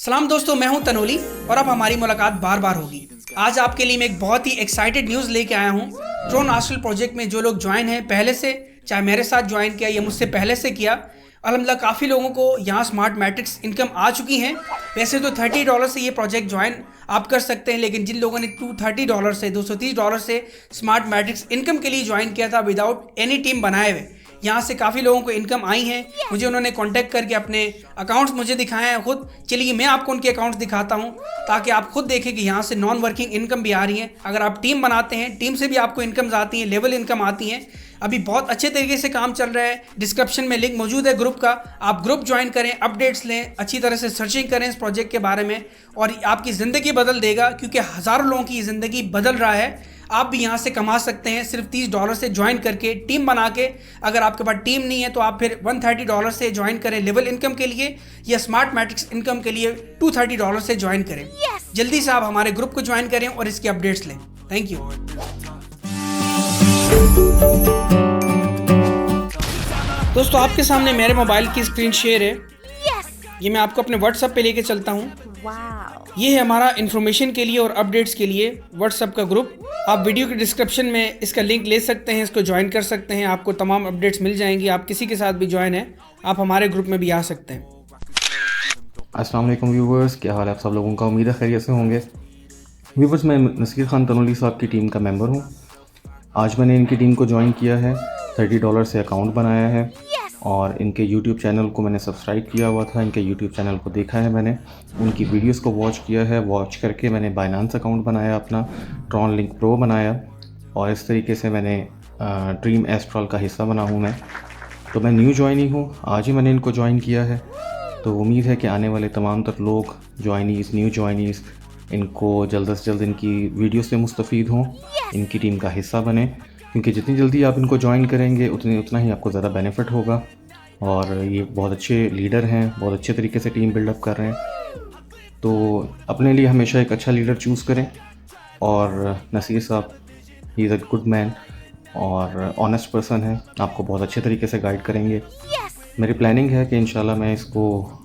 सलाम दोस्तों, मैं हूं तनोली और अब हमारी मुलाकात बार बार होगी। आज आपके लिए मैं एक बहुत ही एक्साइटेड न्यूज़ लेके आया हूं। ट्रोन आस्ट्रल प्रोजेक्ट में जो लोग ज्वाइन हैं पहले से, चाहे मेरे साथ ज्वाइन किया या मुझसे पहले से किया, अल्हम्दुलिल्लाह काफ़ी लोगों को यहाँ स्मार्ट मैट्रिक्स इनकम आ चुकी हैं। वैसे तो $30 से ये प्रोजेक्ट ज्वाइन आप कर सकते हैं, लेकिन जिन लोगों ने $230 से $230 से स्मार्ट मैट्रिक्स इनकम के लिए ज्वाइन किया था विदाउट एनी टीम बनाए हुए, यहाँ से काफ़ी लोगों को इनकम आई है। मुझे उन्होंने कांटेक्ट करके अपने अकाउंट्स मुझे दिखाए हैं खुद। चलिए मैं आपको उनके अकाउंट्स दिखाता हूँ ताकि आप खुद देखें कि यहाँ से नॉन वर्किंग इनकम भी आ रही है। अगर आप टीम बनाते हैं, टीम से भी आपको इनकम्स आती हैं, लेवल इनकम आती हैं। अभी बहुत अच्छे तरीके से काम चल रहा है। डिस्क्रिप्शन में लिंक मौजूद है ग्रुप का, आप ग्रुप ज्वाइन करें, अपडेट्स लें, अच्छी तरह से सर्चिंग करें इस प्रोजेक्ट के बारे में और आपकी ज़िंदगी बदल देगा, क्योंकि हज़ारों लोगों की ज़िंदगी बदल रहा है। आप भी यहाँ से कमा सकते हैं सिर्फ $30 से ज्वाइन करके, टीम बना के। अगर आपके पास टीम नहीं है तो आप फिर $130 से ज्वाइन करें लेवल इनकम के लिए, या स्मार्ट मैट्रिक्स इनकम के लिए $230 से ज्वाइन करें। जल्दी से आप हमारे ग्रुप को ज्वाइन करें और इसकी अपडेट्स लें। Thank you. दोस्तों, आपके सामने मेरे मोबाइल की स्क्रीन शेयर है। ये मैं आपको अपने व्हाट्सएप पे लेके चलता हूँ। ये है हमारा इन्फॉर्मेशन के लिए और अपडेट्स के लिए व्हाट्सएप का ग्रुप। आप वीडियो के डिस्क्रिप्शन में इसका लिंक ले सकते हैं, इसको ज्वाइन कर सकते हैं, आपको तमाम अपडेट्स मिल जाएंगी। आप किसी के साथ भी ज्वाइन है, आप हमारे ग्रुप में भी आ सकते हैं। अस्सलाम वालेकुम व्यूवर्स, क्या हाल है आप सब लोगों का? उम्मीद है खैरियत से होंगे। व्यूवर्स, मैं नसीर खान तनोली साहब की टीम का मेंबर हूँ। आज मैंने इनकी टीम को ज्वाइन किया है, $30 से अकाउंट बनाया है और इनके यूट्यूब चैनल को मैंने सब्सक्राइब किया हुआ था। इनके यूट्यूब चैनल को देखा है मैंने, उनकी वीडियोस को वॉच किया है। वॉच करके मैंने बाइनांस अकाउंट बनाया, अपना ट्रॉन लिंक प्रो बनाया और इस तरीके से मैंने ड्रीम एस्ट्रॉल का हिस्सा बना हूँ मैं। तो मैं न्यू ज्वाइनी हूँ, आज ही मैंने इनको ज्वाइन किया है। तो उम्मीद है कि आने वाले तमाम तर लोग ज्वाइनीज़, न्यू ज्वाइनीज़, इनको जल्द से जल्द इनकी वीडियो से मुस्तफ़ीद हों, इनकी टीम का हिस्सा बने, क्योंकि जितनी जल्दी आप इनको ज्वाइन करेंगे उतना ही आपको ज़्यादा बेनिफिट होगा। और ये बहुत अच्छे लीडर हैं, बहुत अच्छे तरीके से टीम बिल्डअप कर रहे हैं। तो अपने लिए हमेशा एक अच्छा लीडर चूज़ करें और नसीर साहब, he is a good man और ऑनेस्ट पर्सन है, आपको बहुत अच्छे तरीके से गाइड करेंगे। मेरी प्लानिंग है कि इंशाल्लाह मैं इसको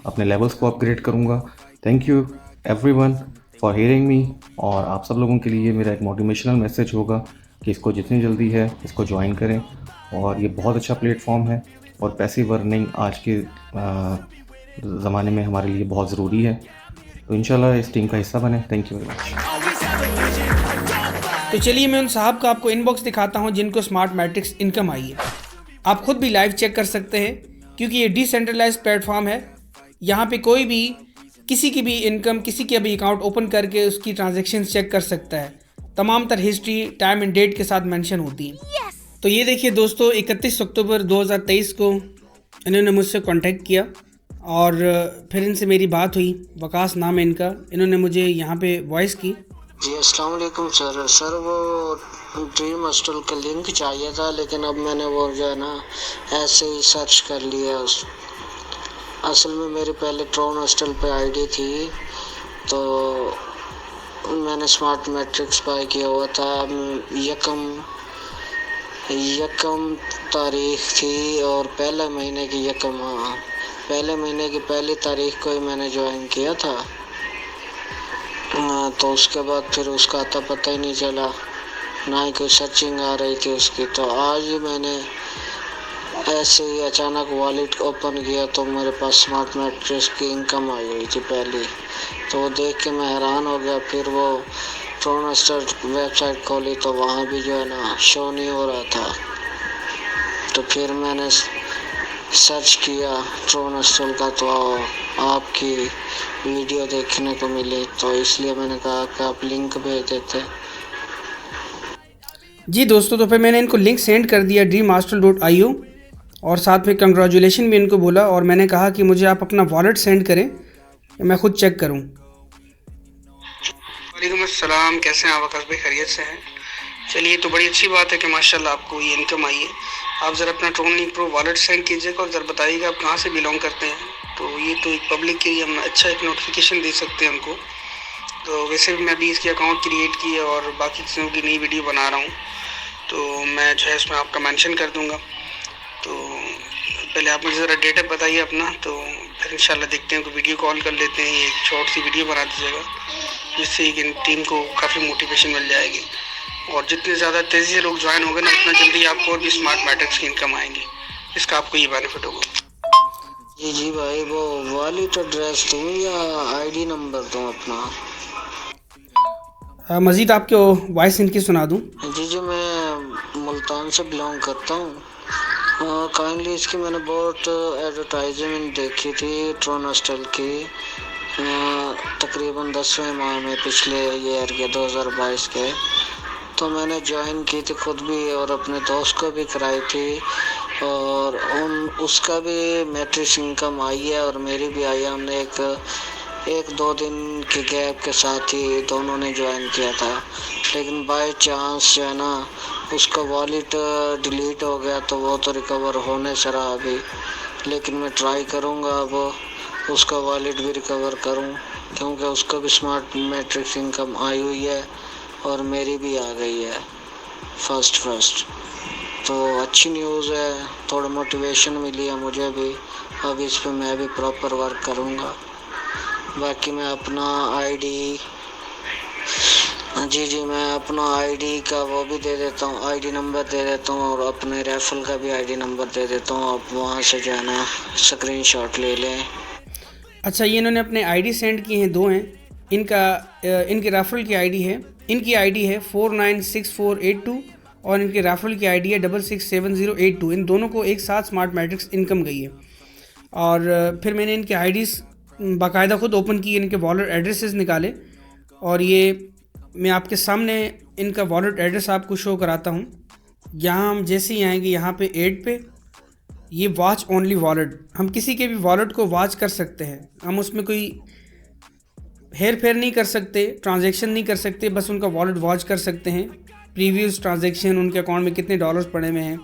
अपने लेवल्स को अपग्रेड करूँगा। Thank you everyone for hearing me. और आप सब लोगों के लिए मेरा एक मोटिवेशनल मैसेज होगा कि इसको जितनी जल्दी है इसको ज्वाइन करें। और ये बहुत अच्छा प्लेटफॉर्म है और पैसिव अर्निंग आज के ज़माने में हमारे लिए बहुत ज़रूरी है। तो इंशाल्लाह इस टीम का हिस्सा बने। Thank you very much. तो चलिए मैं उन साहब का आपको इनबॉक्स दिखाता हूँ जिनको स्मार्ट मैट्रिक्स इनकम आई है। आप खुद भी लाइव चेक कर सकते हैं, क्योंकि ये डिसेंट्रलाइज्ड प्लेटफॉर्म है। यहाँ पे कोई भी किसी की भी इनकम, किसी के भी अकाउंट ओपन करके उसकी ट्रांजैक्शन चेक कर सकता है। तमाम तर हिस्ट्री, टाइम एंड डेट के साथ मेंशन होती है। तो ये देखिए दोस्तों, 31 अक्टूबर 2023 को इन्होंने मुझसे कांटेक्ट किया और फिर इनसे मेरी बात हुई। वकास नाम है इनका। इन्होंने मुझे यहाँ पे वॉइस की। जी अस्सलाम वालेकुम सर, वो ड्रीम हॉस्टल का लिंक चाहिए था, लेकिन अब मैंने वो जो है ना ऐसे ही सर्च कर लिया। असल में मेरी पहले ट्रोन हॉस्टल पे आईडी थी, तो मैंने स्मार्ट मैट्रिक्स बाय किया हुआ था। यकम तारीख थी और पहले महीने की पहले महीने की पहली तारीख को ही मैंने ज्वाइन किया था। तो उसके बाद फिर उसका अता पता ही नहीं चला, ना ही कोई सर्चिंग आ रही थी उसकी। तो आज ही मैंने ऐसे ही अचानक वॉलेट ओपन किया तो मेरे पास स्मार्ट मैट्रिक्स की इनकम आई हुई थी पहली। तो वो देख के मैं हैरान हो गया। फिर वो ट्रोन हॉस्टल वेबसाइट खोली तो वहाँ भी जो है ना शो नहीं हो रहा था। तो फिर मैंने सर्च किया ट्रोन हॉस्टल का, तो आपकी वीडियो देखने को मिली, तो इसलिए मैंने कहा कि आप लिंक भेज देते। जी दोस्तों, तो फिर मैंने इनको लिंक सेंड कर दिया dreamhostel.io और साथ में कंग्रेचुलेशन भी इनको बोला और मैंने कहा कि मुझे आप अपना वॉलेट सेंड करें, मैं खुद चेक करूं। वालेकुम अस्सलाम, कैसे हैं आप? वकास भाई खैरियत से हैं? चलिए, तो बड़ी अच्छी बात है कि माशाल्लाह आपको ये इनकम आई है। आप ज़रा अपना Tron link pro wallet send कीजिएगा और ज़रा बताइएगा आप कहाँ से बिलोंग करते हैं। तो ये तो एक पब्लिक के लिए हम अच्छा एक नोटिफिकेशन दे सकते हैं उनको। तो वैसे भी मैं अभी इसकी अकाउंट क्रिएट की है और बाकी चीज़ों की नई वीडियो बना रहा हूँ, तो मैं जो है इसमें आपका मेंशन कर दूँगा। तो पहले आप मुझे ज़रा डेटा बताइए अपना, तो फिर इंशाल्लाह देखते हैं, को वीडियो कॉल कर लेते हैं, एक शॉर्ट सी वीडियो बना दीजिएगा, जिससे कि टीम को काफ़ी मोटिवेशन मिल जाएगी। और जितने ज़्यादा तेज़ी से लोग ज्वाइन होंगे ना, उतना जल्दी आपको और भी स्मार्ट मैट्रिक्स की इनकम आएंगी, इसका आपको ये बेनिफिट होगा। जी भाई, वो वॉलेट एड्रेस दूँ या आईडी नंबर दूँ अपना? मज़ीद आपको वॉइस इनकी सुना दूँ? जी, मैं मुल्तान से बिलोंग करता हूँ। काइंडली इसकी मैंने बहुत एडवर्टाइजमेंट देखी थी ट्रोन हॉस्टल की, तकरीबन 10वें माह में पिछले ईयर के 2022 के। तो मैंने ज्वाइन की थी खुद भी और अपने दोस्त को भी कराई थी, और उसका भी मैट्रिक्स इनकम आई है और मेरी भी आई है। हमने एक दो दिन के गैप के साथ ही दोनों ने ज्वाइन किया था, लेकिन बाय चांस जो है ना, उसका वॉलेट डिलीट हो गया, तो वो तो रिकवर होने से रहा अभी, लेकिन मैं ट्राई करूँगा अब उसका वॉलेट भी रिकवर करूँ, क्योंकि उसका भी स्मार्ट मैट्रिक्स इनकम आई हुई है और मेरी भी आ गई है फर्स्ट। तो अच्छी न्यूज़ है, थोड़ा मोटिवेशन मिली है मुझे भी। अब इस पे मैं भी प्रॉपर वर्क करूँगा। बाकी मैं अपना आईडी मैं अपना आईडी का वो भी दे देता हूँ, आईडी नंबर दे देता हूँ, और अपने रेफरल का भी आईडी नंबर दे देता हूँ। आप वहाँ से जो है ना स्क्रीनशॉट ले लें। अच्छा, ये इन्होंने अपने आईडी सेंड किए हैं, 2 हैं। इनके रेफरल की आईडी है, इनकी आईडी है 496482 और इनके रेफरल की आईडी है 667082। इन दोनों को एक साथ स्मार्ट मैट्रिक्स इनकम गई है। और फिर मैंने इनके आईडीज़ बाकायदा खुद ओपन की, इनके वॉलेट एड्रेसेस निकाले, और ये मैं आपके सामने इनका वॉलेट एड्रेस आपको शो कराता हूँ। यहाँ हम जैसे ही आएंगे, यहाँ पे ऐड पे ये वॉच ओनली वॉलेट, हम किसी के भी वॉलेट को वॉच कर सकते हैं। हम उसमें कोई हेर फेर नहीं कर सकते, ट्रांजैक्शन नहीं कर सकते, बस उनका वॉलेट वॉच कर सकते हैं। प्रीवियस ट्रांजैक्शन, उनके अकाउंट में कितने डॉलर्स पड़े हुए हैं,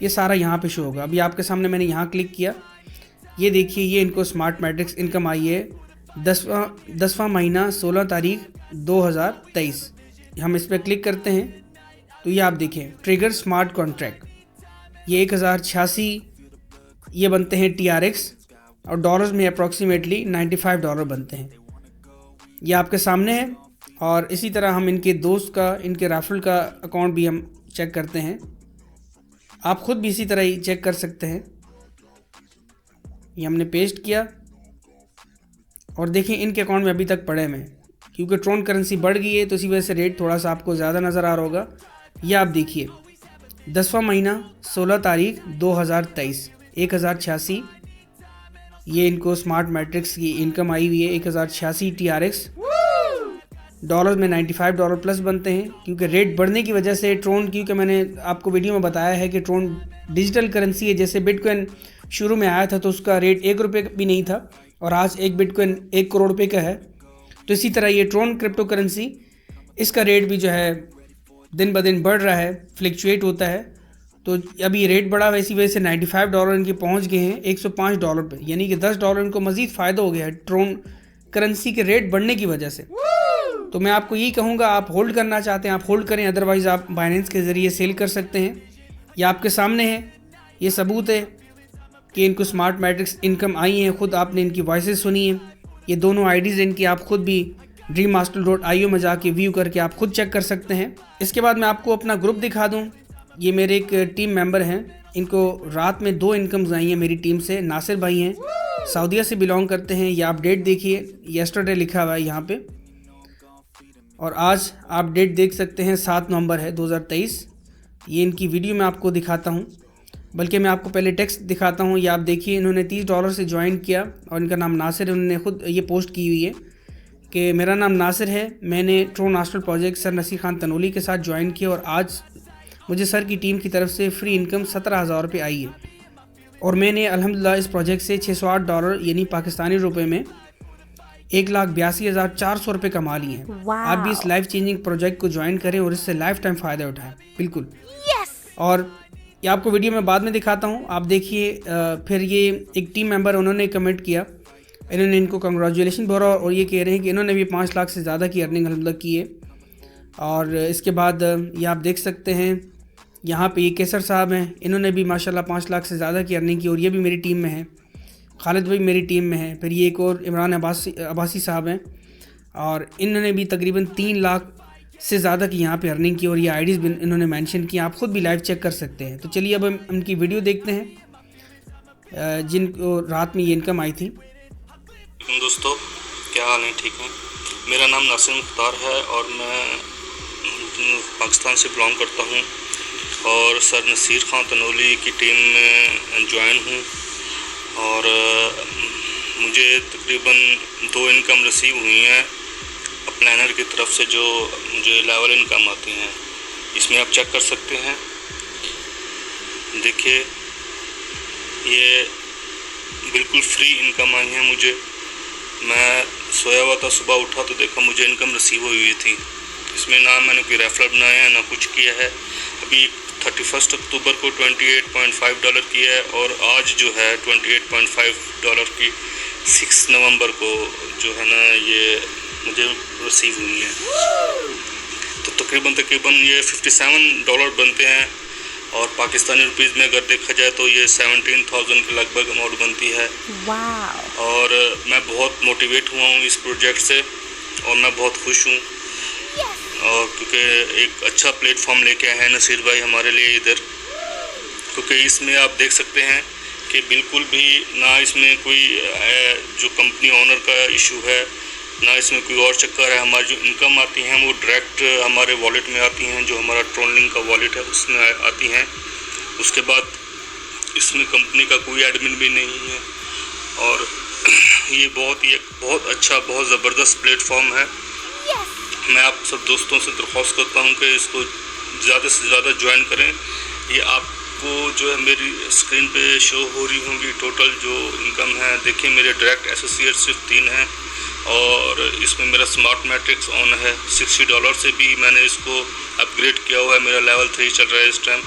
ये सारा यहाँ पे शो होगा। अभी आपके सामने मैंने यहाँ क्लिक किया, ये देखिए, ये इनको स्मार्ट मैट्रिक्स इनकम आई है 10वां महीना 16 तारीख 2023। हम इस पर क्लिक करते हैं तो ये आप देखिए, ट्रिगर स्मार्ट कॉन्ट्रैक्ट, ये 1086 ये बनते हैं TRX, और डॉलर्स में अप्रॉक्सीमेटली $95 बनते हैं। ये आपके सामने है। और इसी तरह हम इनके दोस्त का, इनके रेफरल का अकाउंट भी हम चेक करते हैं। आप ख़ुद भी इसी तरह ही चेक कर सकते हैं। ये हमने पेस्ट किया और देखिए इनके अकाउंट में अभी तक पड़े हैं, क्योंकि ट्रोन करेंसी बढ़ गई है तो इसी वजह से रेट थोड़ा सा आपको ज़्यादा नज़र आ रहा होगा। ये आप देखिए, 10वां महीना 16 तारीख 2023, 1086 ये इनको स्मार्ट मैट्रिक्स की इनकम आई हुई है। 1086 TRX, डॉलर में $95 प्लस बनते हैं, क्योंकि रेट बढ़ने की वजह से ट्रोन, क्योंकि मैंने आपको वीडियो में बताया है कि ट्रोन डिजिटल करेंसी है। जैसे बिटकॉइन शुरू में आया था तो उसका रेट ₹1 भी नहीं था, और आज एक बिटकॉइन 1 करोड़ रुपए का है। तो इसी तरह ये ट्रोन क्रिप्टो करेंसी, इसका रेट भी जो है दिन ब दिन बढ़ रहा है, फ्लक्चुएट होता है। तो अभी रेट बढ़ा है, इसी वजह से $95 इनके पहुंच गए हैं $105 पे, यानी कि $10 इनको मज़ीद फ़ायदा हो गया है ट्रोन करेंसी के रेट बढ़ने की वजह से। तो मैं आपको यही कहूँगा, आप होल्ड करना चाहते हैं आप होल्ड करें, अदरवाइज़ आप बाइनेंस के ज़रिए सेल कर सकते हैं। ये आपके सामने है, ये सबूत है कि इनको स्मार्ट मैट्रिक्स इनकम आई है। ख़ुद आपने इनकी वॉइसेस सुनी है। ये दोनों आईडीज़ इनकी आप ख़ुद भी dreammaster.io में जाके व्यू करके आप ख़ुद चेक कर सकते हैं। इसके बाद मैं आपको अपना ग्रुप दिखा दूँ। ये मेरे एक टीम मेंबर हैं, इनको रात में 2 इनकम्स आई हैं मेरी टीम से। नासिर भाई हैं, सऊदीया से बिलोंग करते हैं। ये आप डेट देखिए, येस्टरडे लिखा हुआ है यहाँ पे, और आज आप डेट देख सकते हैं 7 नवंबर है 2023। ये इनकी वीडियो मैं आपको दिखाता हूँ, बल्कि मैं आपको पहले टेक्स्ट दिखाता हूँ। ये आप देखिए, इन्होंने $30 से ज्वाइन किया और इनका नाम नासिर है। उन्होंने खुद ये पोस्ट की हुई है कि मेरा नाम नासिर है, मैंने Tron hostel project sir Naseer Khan Tanoli के साथ ज्वाइन किया और आज मुझे सर की टीम की तरफ से फ्री इनकम 17,000 रुपये आई है, और मैंने अल्हम्दुलिल्लाह इस प्रोजेक्ट से $608 यानी पाकिस्तानी रुपए में 1,82,400 रुपये कमा लिए हैं। आप भी इस लाइफ चेंजिंग प्रोजेक्ट को ज्वाइन करें और इससे लाइफ टाइम फ़ायदा उठाएं, बिल्कुल। और ये आपको वीडियो में बाद में दिखाता हूँ, आप देखिए। फिर ये एक टीम मेंबर, उन्होंने कमेंट किया, इन्होंने इनको कंग्रेचुलेशन बोला और ये कह रहे हैं कि इन्होंने भी 5 लाख से ज़्यादा की अर्निंग अल्हम्दुलिल्लाह की है। और इसके बाद ये आप देख सकते हैं, यहाँ पे ये केसर साहब हैं, इन्होंने भी माशाल्लाह 5 लाख से ज़्यादा की अर्निंग की और ये भी मेरी टीम में हैं। खालिद भाई मेरी टीम में हैं, फिर ये एक और इमरान अब्बासी साहब हैं, और इन्होंने भी तकरीबन 3 लाख से ज़्यादा की यहाँ पे अर्निंग की, और ये आईडीज़ भी इन्होंने मेंशन की, आप ख़ुद भी लाइव चेक कर सकते हैं। तो चलिए अब हम उनकी वीडियो देखते हैं जिनको रात में ये इनकम आई थी। दोस्तों क्या हाल है, ठीक है। मेरा नाम नासिर मुख्तार है और मैं पाकिस्तान से बिलोंग करता हूँ और सर नसीर खान तनोली की टीम में ज्वाइन हूँ, और मुझे तकरीबन 2 इनकम रिसीव हुई हैं प्लानर की तरफ से, जो मुझे लेवल इनकम आती हैं। इसमें आप चेक कर सकते हैं, देखिए ये बिल्कुल फ्री इनकम आई है मुझे। मैं सोया हुआ था, सुबह उठा तो देखा मुझे इनकम रिसीव हुई थी। इसमें ना मैंने कोई रेफरल बनाया है ना कुछ किया है। अभी 31 अक्टूबर को $28.5 किया है, और आज जो है $28.5 की 6 नवंबर को जो है ना ये मुझे रिसीव हुई है। तो तकरीबन ये $57 बनते हैं, और पाकिस्तानी रुपीज़ में अगर देखा जाए तो ये 17,000 के लगभग अमाउंट बनती है। और मैं बहुत मोटिवेट हुआ हूँ इस प्रोजेक्ट से, और मैं बहुत खुश हूँ, और क्योंकि एक अच्छा प्लेटफॉर्म लेके आए हैं नसीर भाई हमारे लिए इधर। क्योंकि इसमें आप देख सकते हैं कि बिल्कुल भी ना इसमें कोई जो कंपनी ओनर का इशू है, ना इसमें कोई और चक्कर है। हमारी जो इनकम आती हैं वो डायरेक्ट हमारे वॉलेट में आती हैं, जो हमारा ट्रोनलिंक का वॉलेट है उसमें आती हैं। उसके बाद इसमें कंपनी का कोई एडमिन भी नहीं है, और ये बहुत अच्छा, बहुत ज़बरदस्त प्लेटफॉर्म है। मैं आप सब दोस्तों से दरख्वास्त करता हूँ कि इसको ज़्यादा से ज़्यादा ज्वाइन करें। ये आपको जो है मेरी स्क्रीन पे शो हो रही होंगी टोटल जो इनकम है। देखिए मेरे डायरेक्ट एसोसिएट सिर्फ 3 हैं, और इसमें मेरा स्मार्ट मैट्रिक्स ऑन है। $60 से भी मैंने इसको अपग्रेड किया हुआ है, मेरा लेवल 3 चल रहा है इस टाइम।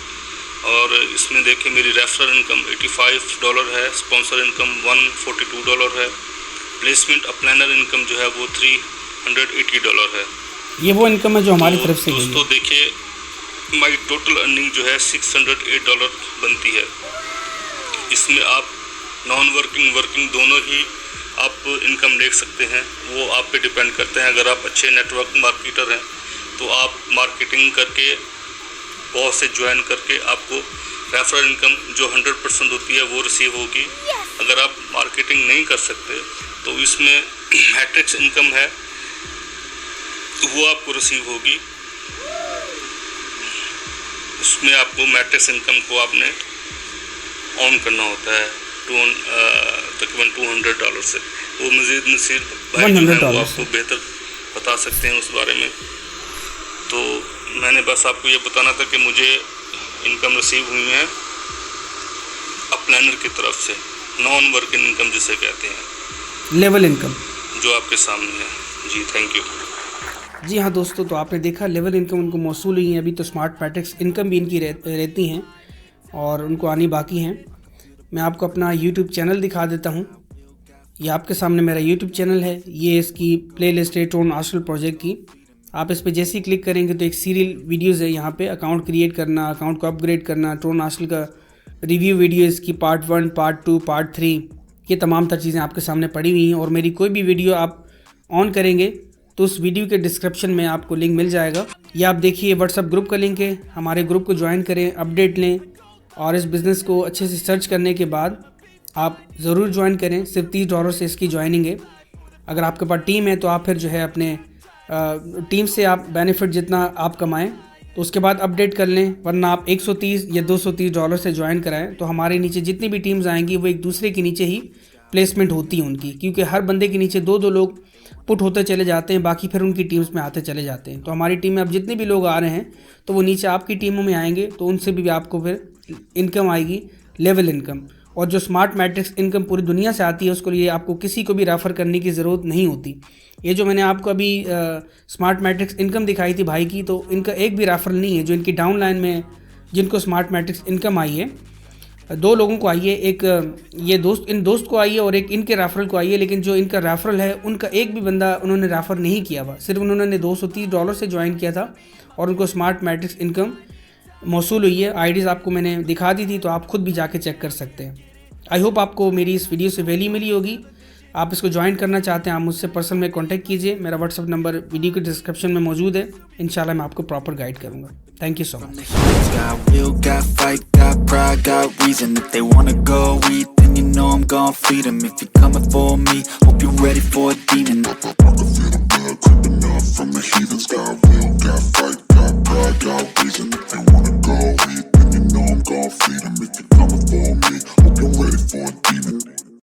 और इसमें देखिए मेरी रेफरल इनकम $85 है, स्पॉन्सर इनकम $142 है, प्लेसमेंट प्लानर इनकम जो है वो $380 है। ये वो इनकम है जो हमारी तरफ से गई है। दोस्तों देखिए माई टोटल अर्निंग जो है $608 बनती है। इसमें आप नॉन वर्किंग वर्किंग दोनों ही आप इनकम देख सकते हैं, वो आप पे डिपेंड करते हैं। अगर आप अच्छे नेटवर्क मार्केटर हैं तो आप मार्केटिंग करके बहुत से ज्वाइन करके आपको रेफरल इनकम जो 100% होती है वो रिसीव होगी। अगर आप मार्केटिंग नहीं कर सकते तो इसमें मैट्रिक्स इनकम है वो आपको रिसीव होगी। उसमें आपको मैट्रिक्स इनकम को आपने ऑन करना होता है तकरीबन $200 से। वो मज़ीद नसीर भाई जो है वो आपको बेहतर बता सकते हैं उस बारे में। तो मैंने बस आपको ये बताना था कि मुझे इनकम रिसीव हुई है प्लानर की तरफ से, नॉन वर्किंग इनकम जिसे कहते हैं, लेवल इनकम जो आपके सामने है। जी थैंक यू। जी हाँ दोस्तों, तो आपने देखा लेवल इनकम उनको मौसूल हुई है। अभी तो स्मार्ट मैट्रिक्स इनकम भी इनकी रहती हैं और उनको आनी बाकी हैं। मैं आपको अपना यूट्यूब चैनल दिखा देता हूँ। ये आपके सामने मेरा यूट्यूब चैनल है। ये इसकी प्लेलिस्ट है ट्रोन आर्सेनल प्रोजेक्ट की। आप इस पर जैसे ही क्लिक करेंगे तो एक सीरियल वीडियोज़ है यहाँ पे, अकाउंट क्रिएट करना, अकाउंट को अपग्रेड करना, ट्रोन आर्सेनल का रिव्यू वीडियो, इसकी पार्ट 1, पार्ट 2, पार्ट 3, ये तमाम तर चीज़ें आपके सामने पड़ी हुई हैं। और मेरी कोई भी वीडियो आप ऑन करेंगे तो उस वीडियो के डिस्क्रिप्शन में आपको लिंक मिल जाएगा। ये आप देखिए व्हाट्सएप ग्रुप का लिंक है। हमारे ग्रुप को ज्वाइन करें, अपडेट लें, और इस बिज़नेस को अच्छे से सर्च करने के बाद आप ज़रूर ज्वाइन करें। सिर्फ $30 से इसकी ज्वाइनिंग है। अगर आपके पास टीम है तो आप फिर जो है अपने टीम से आप बेनिफिट जितना आप कमाएं तो उसके बाद अपडेट कर लें, वरना आप $130 या $230 से ज्वाइन कराएं तो हमारे नीचे जितनी भी टीम्स आएंगी वो एक दूसरे के नीचे ही प्लेसमेंट होती है उनकी, क्योंकि हर बंदे के नीचे 2-2 लोग पुट होते चले जाते हैं, बाकी फिर उनकी टीम्स में आते चले जाते हैं। तो हमारी टीम में अब जितने भी लोग आ रहे हैं तो वो नीचे आपकी टीमों में आएंगे, तो उनसे भी आपको फिर इनकम आएगी, लेवल इनकम। और जो स्मार्ट मैट्रिक्स इनकम पूरी दुनिया से आती है उसको लिए आपको किसी को भी रेफ़र करने की ज़रूरत नहीं होती। ये जो मैंने आपको अभी स्मार्ट मैट्रिक्स इनकम दिखाई थी भाई की, तो इनका एक भी रेफरल नहीं है। जो इनकी डाउनलाइन में जिनको स्मार्ट मैट्रिक्स इनकम आई है, 2 लोगों को आई है, एक ये इन दोस्त को आई है और एक इनके रेफरल को आई है। लेकिन जो इनका रेफरल है उनका एक भी बंदा उन्होंने रेफ़र नहीं किया हुआ, सिर्फ उन्होंने $230 से ज्वाइन किया था और उनको स्मार्ट मैट्रिक्स इनकम मौसूल हुई है। आईडीज़ आपको मैंने दिखा दी थी, तो आप खुद भी जाके चेक कर सकते हैं। आई होप आपको मेरी इस वीडियो से वैल्यू मिली होगी। आप इसको ज्वाइन करना चाहते हैं, आप मुझसे पर्सनल में कॉन्टैक्ट कीजिए। मेरा व्हाट्सअप नंबर वीडियो के डिस्क्रिप्शन में मौजूद है। इंशाल्लाह मैं आपको प्रॉपर गाइड करूँगा। Thank you so much. Got will, got fight, got pride, got reason. If they wanna go eat, then you know I'm gon' feed 'em. If you're coming for me, hope you're ready for a demon. I can feel the blood creeping up from the heathens. Got will,